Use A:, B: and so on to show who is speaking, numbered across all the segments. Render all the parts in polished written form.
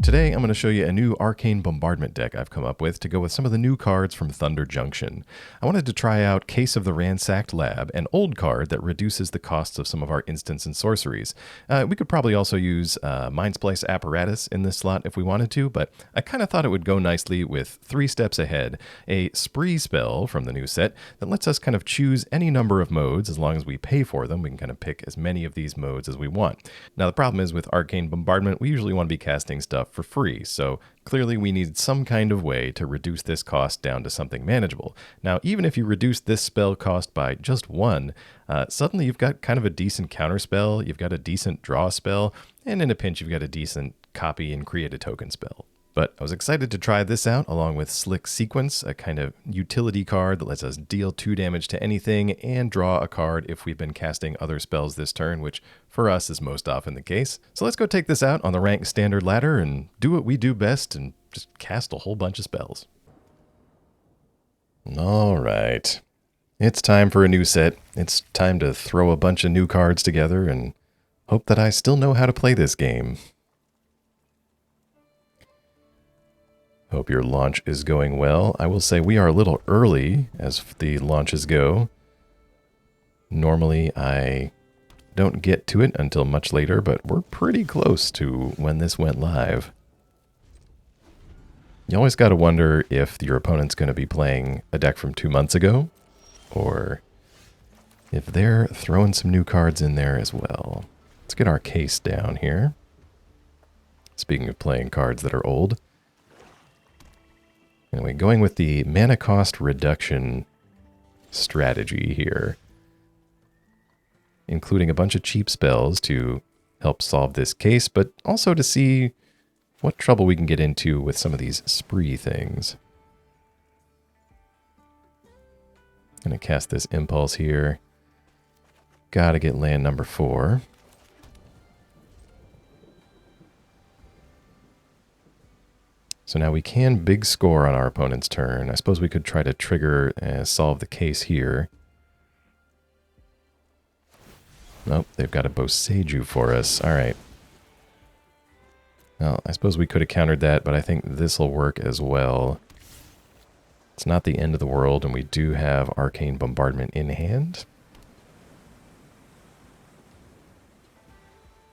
A: Today, I'm going to show you a new Arcane Bombardment deck I've come up with to go with some of the new cards from Thunder Junction. I wanted to try out Case of the Ransacked Lab, an old card that reduces the costs of some of our instants and sorceries. We could probably also use Mind Splice Apparatus in this slot if we wanted to, but I kind of thought it would go nicely with 3 steps ahead, a Spree spell from the new set that lets us kind of choose any number of modes as long as we pay for them. We can kind of pick as many of these modes as we want. Now, the problem is with Arcane Bombardment, we usually want to be casting stuff for free, so clearly we need some kind of way to reduce this cost down to something manageable. Now, even if you reduce this spell cost by just 1, suddenly you've got kind of a decent counter spell, you've got a decent draw spell, and in a pinch you've got a decent copy and create a token spell. But I was excited to try this out along with Slick Sequence, a kind of utility card that lets us deal 2 damage to anything and draw a card if we've been casting other spells this turn, which for us is most often the case. So let's go take this out on the ranked standard ladder and do what we do best and just cast a whole bunch of spells. All right. It's time for a new set. It's time to throw a bunch of new cards together and hope that I still know how to play this game. Hope your launch is going well. I will say we are a little early as the launches go. Normally I don't get to it until much later, but we're pretty close to when this went live. You always got to wonder if your opponent's going to be playing a deck from 2 months ago, or if they're throwing some new cards in there as well. Let's get our case down here. Speaking of playing cards that are old. Anyway, going with the mana cost reduction strategy here, including a bunch of cheap spells to help solve this case, but also to see what trouble we can get into with some of these spree things. Gonna cast this Impulse here. Gotta get land number 4. So now we can big score on our opponent's turn. I suppose we could try to trigger and solve the case here. Nope, they've got a Boseiju for us. All right. Well, I suppose we could have countered that, but I think this will work as well. It's not the end of the world, and we do have Arcane Bombardment in hand.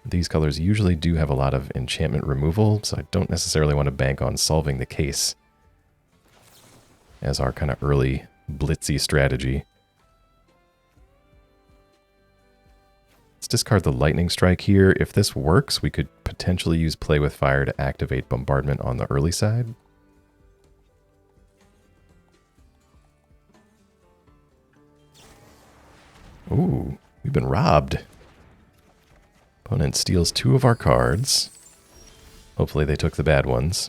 A: These colors usually do have a lot of enchantment removal, so I don't necessarily want to bank on solving the case as our kind of early blitzy strategy. Let's discard the Lightning Strike here. If this works, we could potentially use Play with Fire to activate Bombardment on the early side. Ooh, we've been robbed. Opponent steals 2 of our cards. Hopefully they took the bad ones.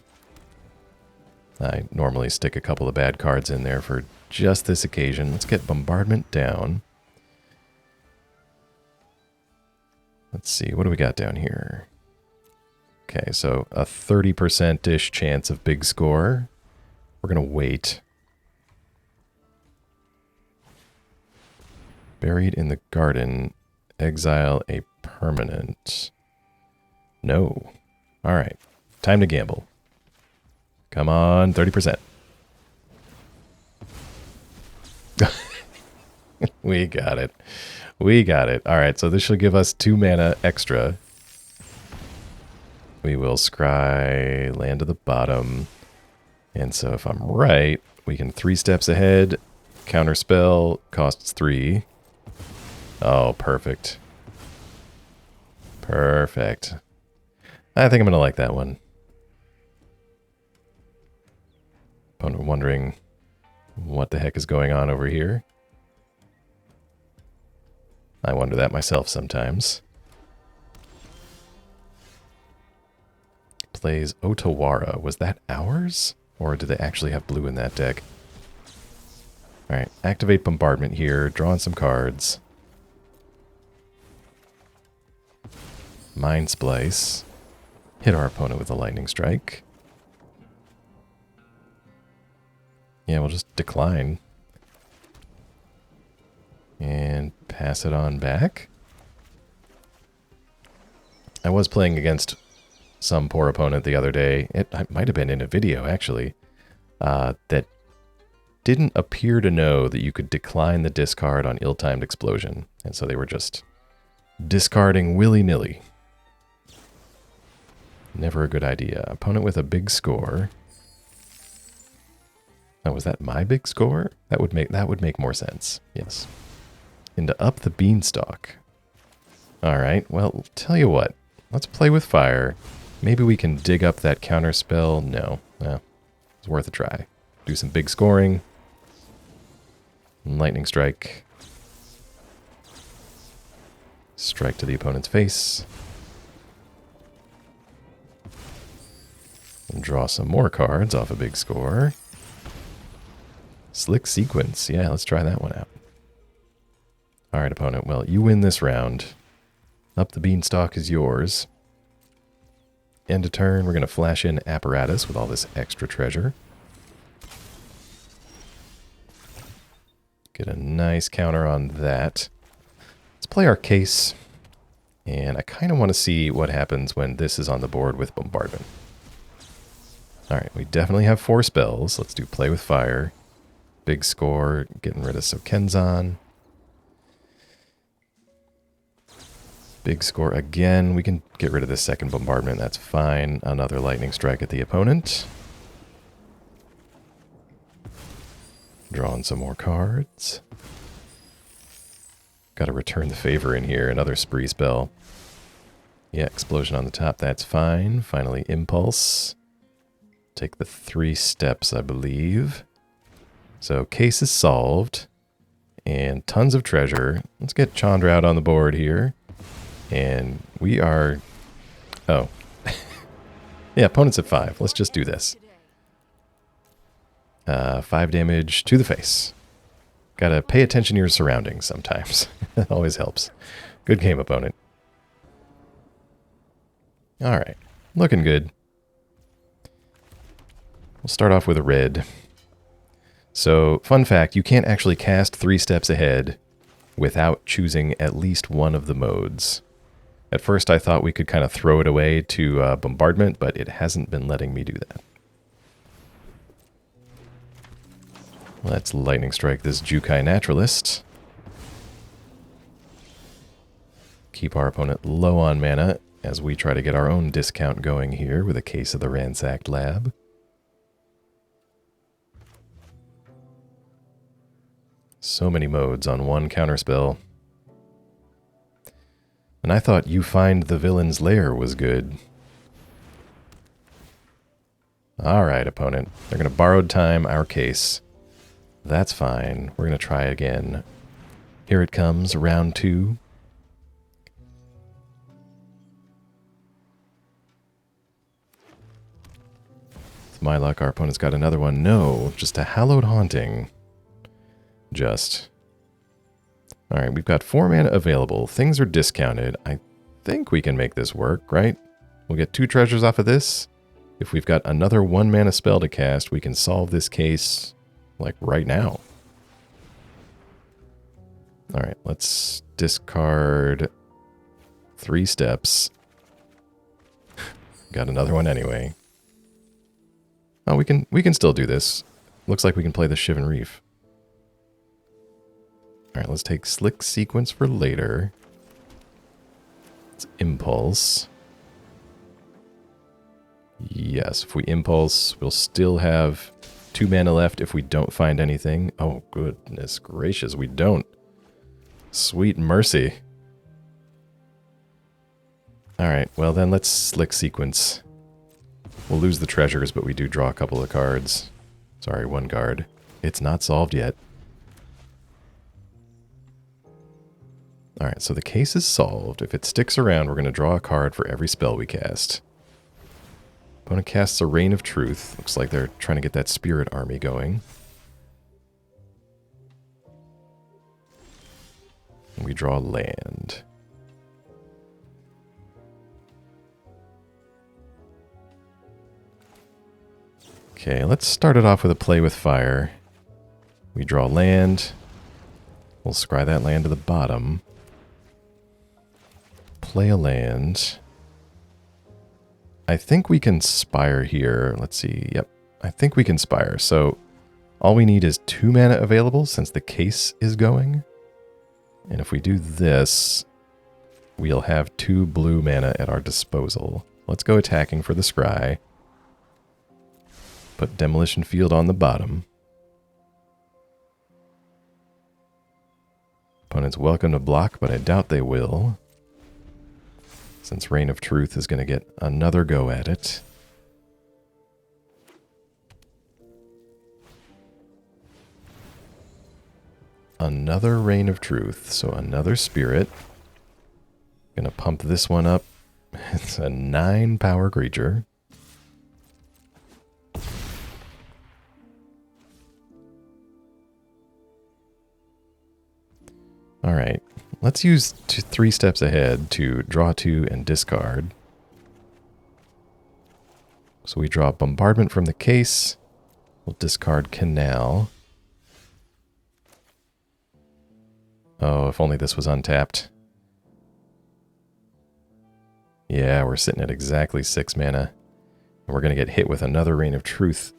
A: I normally stick a couple of bad cards in there for just this occasion. Let's get Bombardment down. Let's see, what do we got down here? Okay, so a 30%-ish chance of big score. We're going to wait. Buried in the Garden. Exile a permanent. No. All right. Time to gamble. Come on, 30%. We got it. We got it. All right, so this should give us 2 mana extra. We will scry land to the bottom. And so if I'm right, we can 3 steps ahead. Counterspell costs 3. Oh, perfect. Perfect. I think I'm going to like that one. Opponent wondering what the heck is going on over here. I wonder that myself sometimes. Plays Otawara. Was that ours? Or do they actually have blue in that deck? Alright, activate Bombardment here. Drawing some cards. Mind Splice. Hit our opponent with a Lightning Strike. Yeah, we'll just decline. And pass it on back. I was playing against some poor opponent the other day. It might have been in a video, actually, that didn't appear to know that you could decline the discard on ill-timed explosion. And so they were just discarding willy-nilly. Never a good idea. Opponent with a big score. Oh, was that my big score? That would make more sense. Yes. Into up the beanstalk. All right. Well, tell you what. Let's play with fire. Maybe we can dig up that counter spell. No. It's worth a try. Do some big scoring. Lightning strike. Strike to the opponent's face. And draw some more cards off a big score. Slick sequence. Yeah, let's try that one out. Alright, opponent. Well, you win this round. Up the beanstalk is yours. End of turn, we're going to flash in apparatus with all this extra treasure. Get a nice counter on that. Let's play our case. And I kind of want to see what happens when this is on the board with Bombardment. Alright, we definitely have 4 spells. Let's do Play with Fire. Big score, getting rid of Sokenzan. Big score again. We can get rid of this second Bombardment, that's fine. Another Lightning Strike at the opponent. Drawing some more cards. Gotta return the favor in here, another spree spell. Yeah, explosion on the top, that's fine. Finally, Impulse. Take the 3 steps, I believe. So, case is solved. And tons of treasure. Let's get Chandra out on the board here. And we are... Oh. Yeah, opponent's at 5. Let's just do this. 5 damage to the face. Gotta pay attention to your surroundings sometimes. That always helps. Good game, opponent. Alright. Looking good. We'll start off with a red. So, fun fact, you can't actually cast 3 steps ahead without choosing at least one of the modes. At first I thought we could kind of throw it away to Bombardment, but it hasn't been letting me do that. Let's Lightning Strike this Jukai Naturalist. Keep our opponent low on mana as we try to get our own discount going here with a case of the Ransacked Lab. So many modes on one counterspell. And I thought You Find the Villain's Lair was good. Alright, opponent. They're going to borrowed time our case. That's fine. We're going to try again. Here it comes, round 2. With my luck, our opponent's got another one. No, just a Hallowed Haunting. Just. Alright, we've got 4 mana available. Things are discounted. I think we can make this work, right? We'll get 2 treasures off of this. If we've got another 1 mana spell to cast, we can solve this case, like, right now. Alright, let's discard 3 steps. Got another one anyway. Oh, we can still do this. Looks like we can play the Shivan Reef. Alright, let's take Slick Sequence for later. It's Impulse. Yes, if we Impulse, we'll still have 2 mana left if we don't find anything. Oh, goodness gracious, we don't. Sweet mercy. Alright, well then let's Slick Sequence. We'll lose the treasures, but we do draw a couple of cards. Sorry, 1 card. It's not solved yet. Alright, so the case is solved. If it sticks around, we're going to draw a card for every spell we cast. Opponent casts a Reign of Truth. Looks like they're trying to get that Spirit Army going. And we draw land. Okay, let's start it off with a Play with Fire. We draw land. We'll scry that land to the bottom. Play a land. I think we can Spire here. Let's see. Yep. I think we can Spire. So all we need is 2 mana available since the case is going. And if we do this, we'll have 2 blue mana at our disposal. Let's go attacking for the scry. Put Demolition Field on the bottom. Opponent's welcome to block, but I doubt they will, since Reign of Truth is going to get another go at it. Another Reign of Truth, so another Spirit. Gonna pump this one up. It's a 9 power creature. Alright, let's use 3 steps ahead to draw 2 and discard. So we draw Bombardment from the case. We'll discard Canal. Oh, if only this was untapped. Yeah, we're sitting at exactly 6 mana. And we're going to get hit with another Reign of Truth.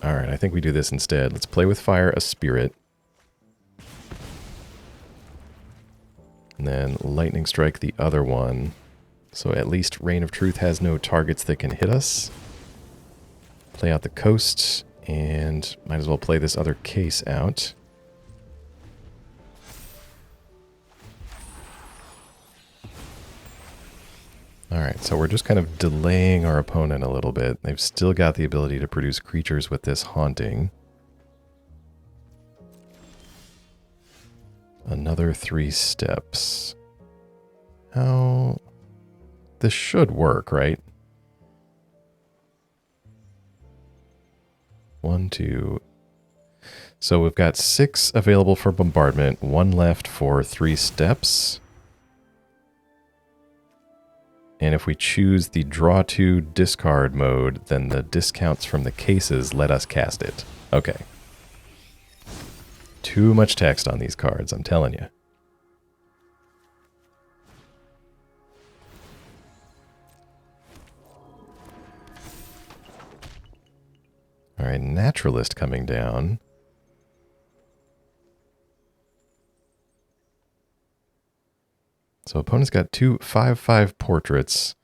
A: Alright, I think we do this instead. Let's play with fire a Spirit. And then Lightning Strike the other one. So at least Reign of Truth has no targets that can hit us. Play out the coast, and might as well play this other case out. Alright, so we're just kind of delaying our opponent a little bit. They've still got the ability to produce creatures with this Haunting. Another 3 steps. How... This should work, right? 1, 2... So we've got 6 available for Bombardment, 1 left for 3 steps. And if we choose the draw 2 discard mode, then the discounts from the cases let us cast it. Okay. Too much text on these cards, I'm telling you. Alright, Naturalist coming down. So opponent's got 2 5/5 portraits.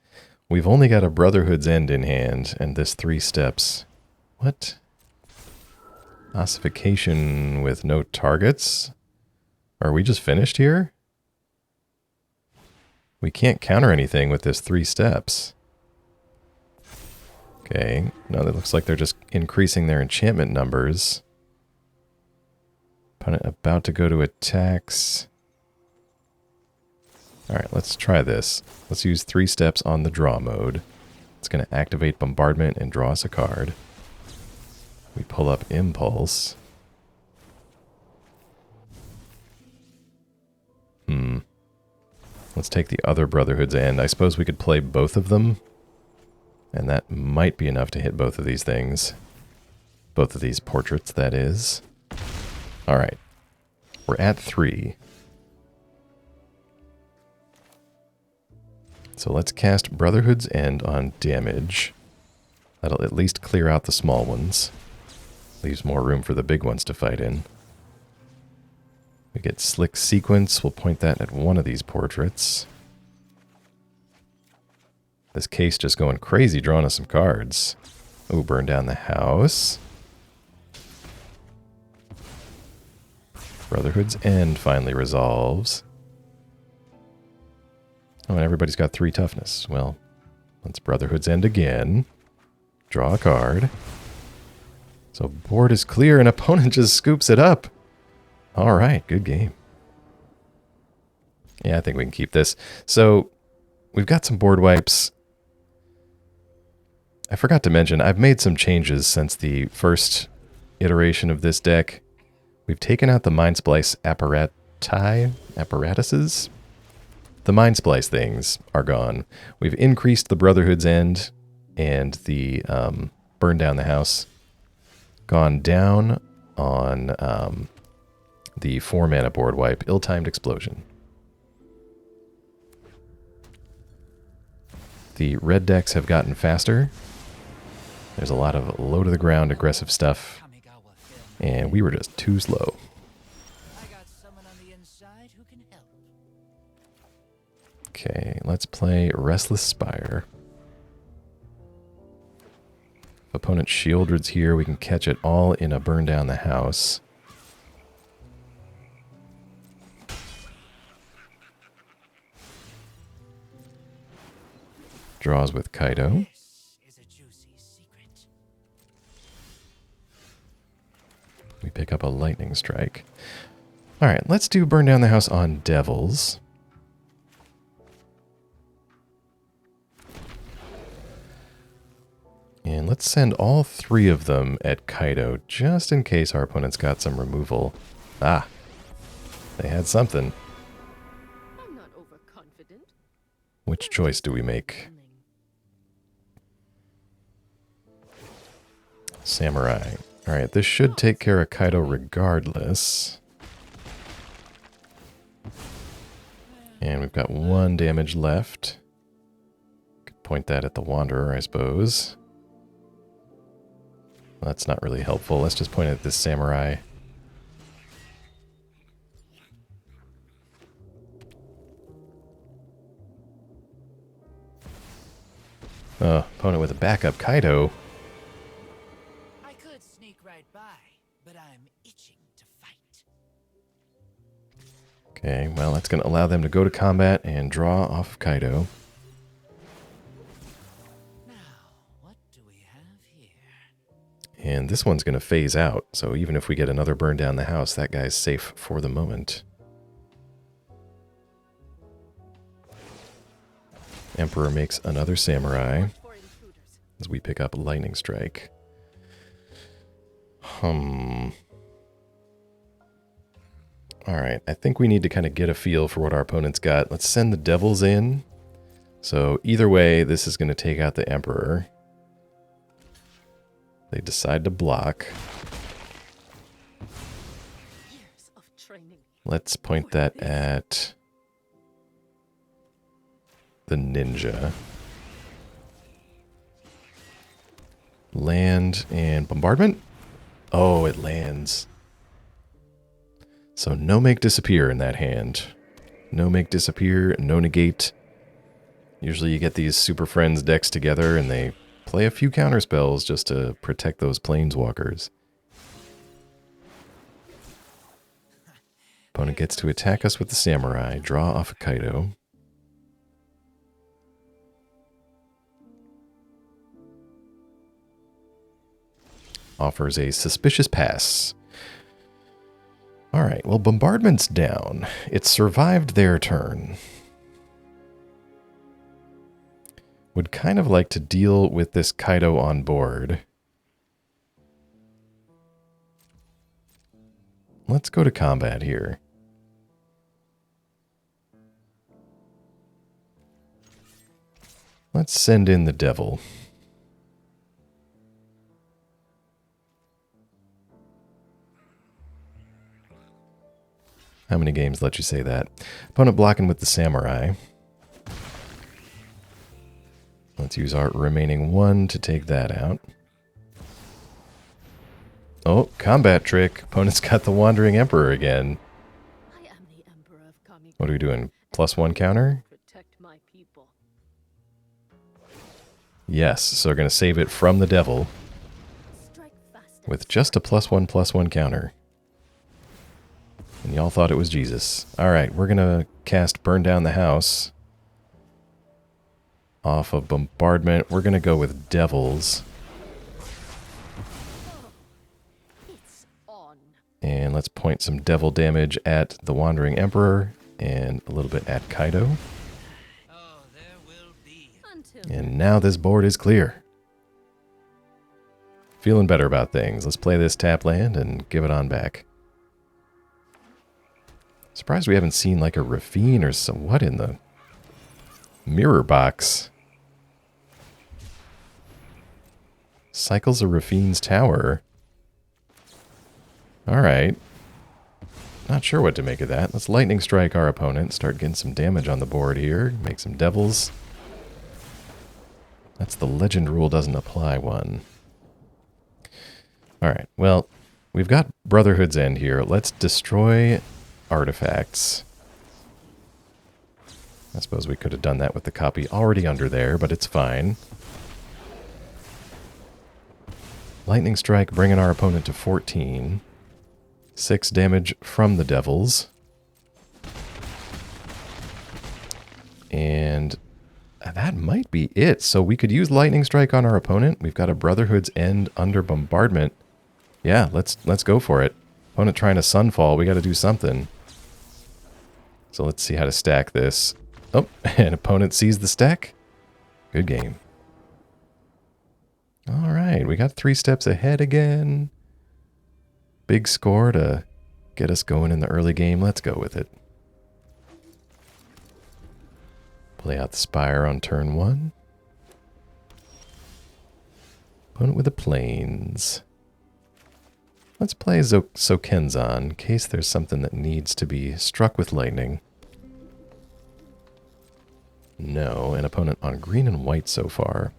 A: We've only got a Brotherhood's End in hand, and this 3 steps. What? Ossification with no targets? Are we just finished here? We can't counter anything with this 3 steps. Okay, no, that looks like they're just increasing their enchantment numbers. Opponent about to go to attacks. Alright, let's try this. Let's use 3 steps on the draw mode. It's going to activate Bombardment and draw us a card. We pull up Impulse. Let's take the other Brotherhood's End. I suppose we could play both of them. And that might be enough to hit both of these things. Both of these portraits, that is. Alright. We're at 3. So let's cast Brotherhood's End on damage. That'll at least clear out the small ones. Leaves more room for the big ones to fight in. We get Slick Sequence. We'll point that at one of these portraits. This case just going crazy, drawing us some cards. Oh, burn down the house. Brotherhood's End finally resolves. Oh, and everybody's got 3 toughness. Well, let's Brotherhood's End again. Draw a card. So board is clear and opponent just scoops it up. Alright, good game. Yeah, I think we can keep this. So, we've got some board wipes. I forgot to mention, I've made some changes since the first iteration of this deck. We've taken out the Mind Splice apparatuses. The Mind Splice things are gone. We've increased the Brotherhood's End and the Burn Down the House. Gone down on the 4 mana board wipe, Ill-Timed Explosion. The red decks have gotten faster. There's a lot of low-to-the-ground aggressive stuff, and we were just too slow. Okay, let's play Restless Spire. If opponent Shieldred's here, we can catch it all in a burn down the house. Draws with Kaido. We pick up a lightning strike. Alright, let's do burn down the house on Devils. And let's send all three of them at Kaido, just in case our opponent's got some removal. Ah, they had something.
B: I'm not overconfident.
A: Which choice do we make? Samurai. Alright, this should take care of Kaido regardless. And we've got 1 damage left. Could point that at the Wanderer, I suppose. That's not really helpful. Let's just point at this Samurai. Opponent with a backup Kaido.
C: I could sneak right by, but I'm itching to fight.
A: Okay, well, that's going to allow them to go to combat and draw off of Kaido. And this one's going to phase out, so even if we get another burn down the house, that guy's safe for the moment. Emperor makes another Samurai as we pick up Lightning Strike. Alright, I think we need to kind of get a feel for what our opponent's got. Let's send the Devils in. So either way, this is going to take out the Emperor. They decide to block. Let's point that at the Ninja. Land and Bombardment? Oh, it lands. So no make disappear in that hand. No make disappear, no negate. Usually you get these Super Friends decks together and they play a few counter spells just to protect those planeswalkers. Opponent gets to attack us with the Samurai, draw off a Kaido. Offers a suspicious pass. Alright, well, Bombardment's down. It survived their turn. Would kind of like to deal with this Kaido on board. Let's go to combat here. Let's send in the Devil. How many games let you say that? Opponent blocking with the Samurai. Let's use our remaining 1 to take that out. Oh, combat trick. Opponent's got the Wandering Emperor again.
B: I am the Emperor of Kami.
A: What are we doing? +1 counter?
B: Protect my people.
A: Yes, so we're going to save it from the Devil with just a +1/+1 counter. And y'all thought it was Jesus. Alright, we're going to cast Burn Down the House. Off of Bombardment, we're going to go with Devils. And let's point some Devil damage at the Wandering Emperor and a little bit at Kaido. And now this board is clear. Feeling better about things. Let's play this tap land and give it on back. Surprised we haven't seen like a Ravine or some... What in the... Mirror box. Cycles of Rafine's Tower. Alright. Not sure what to make of that. Let's Lightning Strike our opponent. Start getting some damage on the board here. Make some Devils. That's the legend rule doesn't apply one. Alright, well, we've got Brotherhood's End here. Let's destroy artifacts. I suppose we could have done that with the copy already under there, but it's fine. Lightning Strike, bringing our opponent to 14. 6 damage from the devils. And that might be it. So we could use Lightning Strike on our opponent. We've got a Brotherhood's End under Bombardment. Yeah, let's go for it. Opponent trying to Sunfall. We got to do something. So let's see how to stack this. Oh, and opponent sees the stack. Good game. All right, we got 3 steps ahead again. Big score to get us going in the early game. Let's go with it. Play out the Spire on turn 1. Opponent with the Plains. Let's play Sokenzan in case there's something that needs to be struck with lightning. No, an opponent on green and white so far.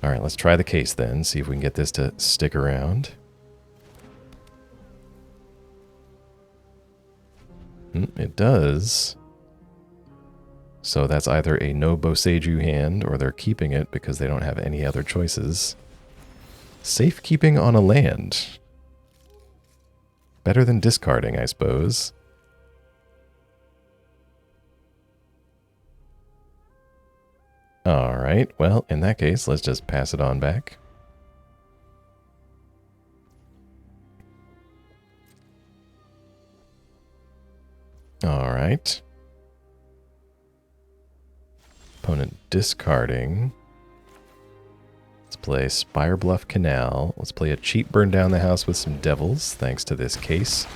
A: Alright, let's try the case then, see if we can get this to stick around. It does. So that's either a no Boseiju hand, or they're keeping it because they don't have any other choices. Safekeeping on a land. Better than discarding, I suppose. Alright, well, in that case, let's just pass it on back. Alright. Opponent discarding. Let's play Spirebluff Canal. Let's play a cheap burn down the house with some devils, thanks to this case.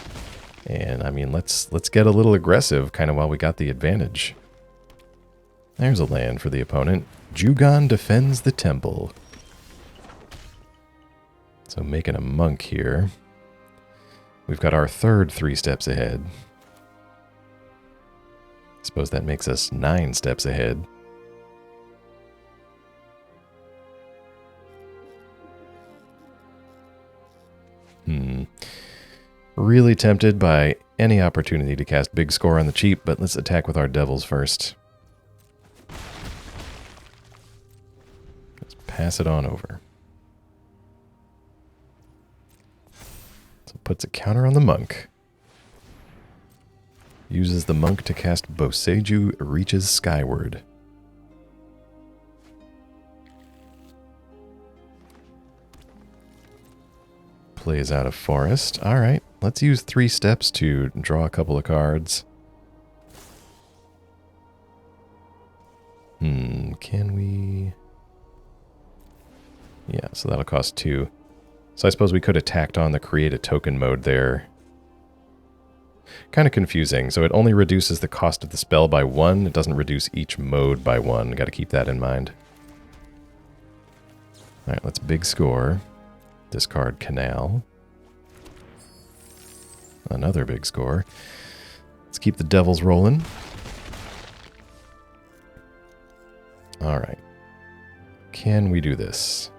A: And, I mean, let's get a little aggressive, kind of while we got the advantage. There's a land for the opponent. Jugon defends the temple. So making a monk here. We've got our third 3 steps ahead. Suppose that makes us 9 steps ahead. Really tempted by any opportunity to cast big score on the cheap, but let's attack with our devils first. Let's pass it on over. So puts a counter on the monk. Uses the monk to cast Boseiju Reaches Skyward. Plays out a forest. Alright, let's use 3 steps to draw a couple of cards. Can we... Yeah, so that'll cost 2. So I suppose we could have tacked on the create a token mode there. Kind of confusing. So it only reduces the cost of the spell by 1. It doesn't reduce each mode by 1. Got to keep that in mind. Alright, let's big score. Discard Canal. Another big score. Let's keep the devils rolling. Alright. Can we do this?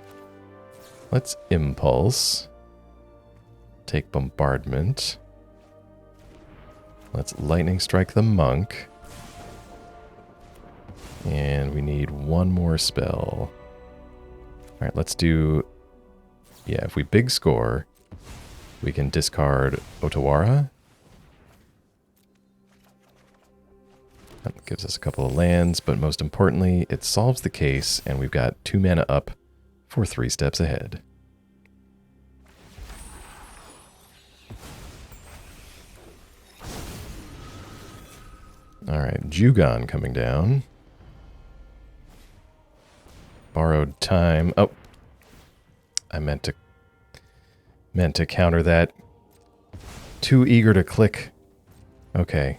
A: Let's Impulse. Take Bombardment. Let's Lightning Strike the monk. And we need 1 more spell. Alright, let's do... Yeah, if we big score, we can discard Otawara. That gives us a couple of lands, but most importantly, it solves the case, and we've got 2 mana up for 3 steps ahead. Alright, Jugon coming down. Borrowed time. Oh! I meant to counter that. Too eager to click. Okay.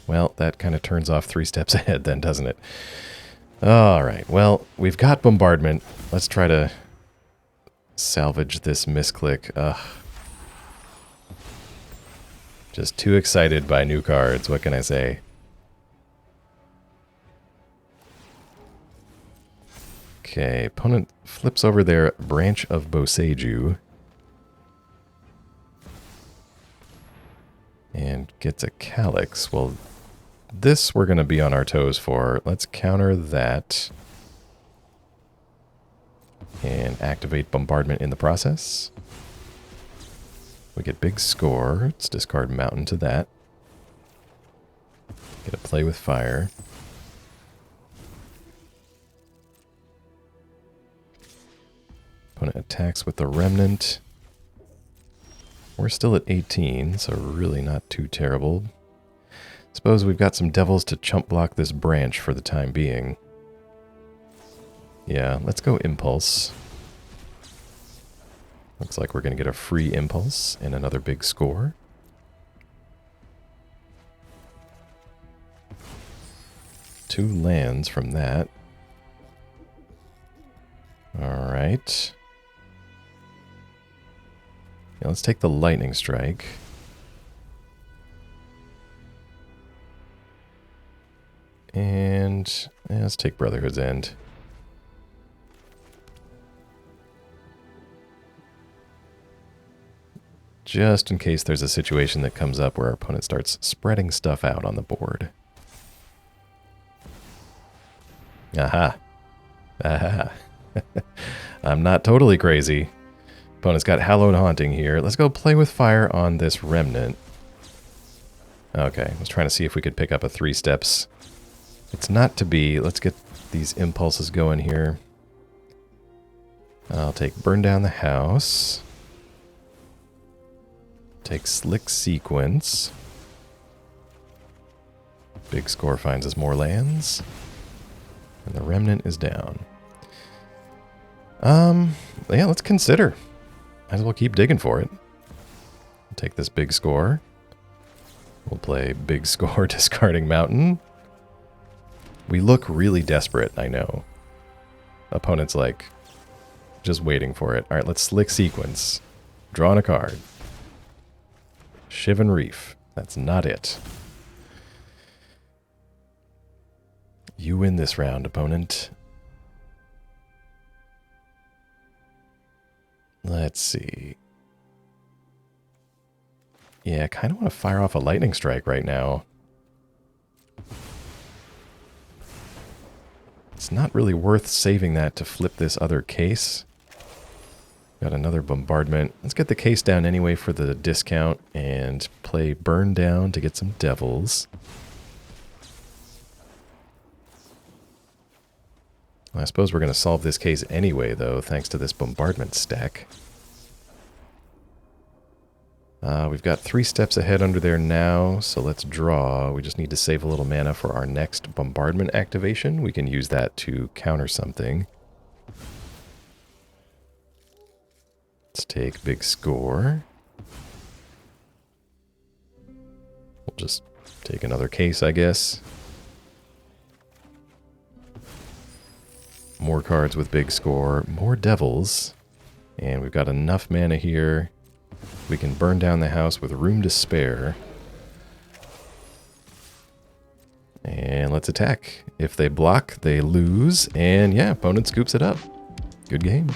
A: Well, that kind of turns off 3 steps ahead then, doesn't it? Alright, well, we've got Bombardment. Let's try to salvage this misclick. Ugh. Just too excited by new cards, what can I say? Okay, opponent flips over their Branch of Boseiju. And gets a Calyx. Well, this we're going to be on our toes for. Let's counter that. And activate Bombardment in the process. We get big score. Let's discard Mountain to that. Get a play with fire. Opponent attacks with the Remnant. We're still at 18, so really not too terrible. Suppose we've got some devils to chump block this branch for the time being. Yeah, let's go Impulse. Looks like we're going to get a free Impulse and another big score. Two lands from that. Alright. Yeah, let's take the Lightning Strike. And yeah, let's take Brotherhood's End. Just in case there's a situation that comes up where our opponent starts spreading stuff out on the board. Aha. Aha. I'm not totally crazy. Opponent's got Hallowed Haunting here. Let's go play with fire on this Remnant. Okay, I was trying to see if we could pick up a 3 steps. It's not to be. Let's get these impulses going here. I'll take Burn Down the House. Take Slick Sequence. Big score finds us more lands. And the Remnant is down. Yeah, let's consider. Might as well keep digging for it. We'll take this big score. We'll play big score discarding Mountain. We look really desperate, I know. Opponent's like, just waiting for it. Alright, let's Slick Sequence. Drawing a card. Shivan Reef. That's not it. You win this round, opponent. Let's see. Yeah, I kind of want to fire off a Lightning Strike right now. It's not really worth saving that to flip this other case. Got another Bombardment. Let's get the case down anyway for the discount and play Burn Down to get some devils. I suppose we're going to solve this case anyway, though, thanks to this Bombardment stack. We've got 3 steps ahead under there now, so let's draw. We just need to save a little mana for our next Bombardment activation. We can use that to counter something. Let's take big score. We'll just take another case, I guess. More cards with big score, more devils, and we've got enough mana here. We can burn down the house with room to spare. And let's attack. If they block, they lose, and yeah, opponent scoops it up. Good game.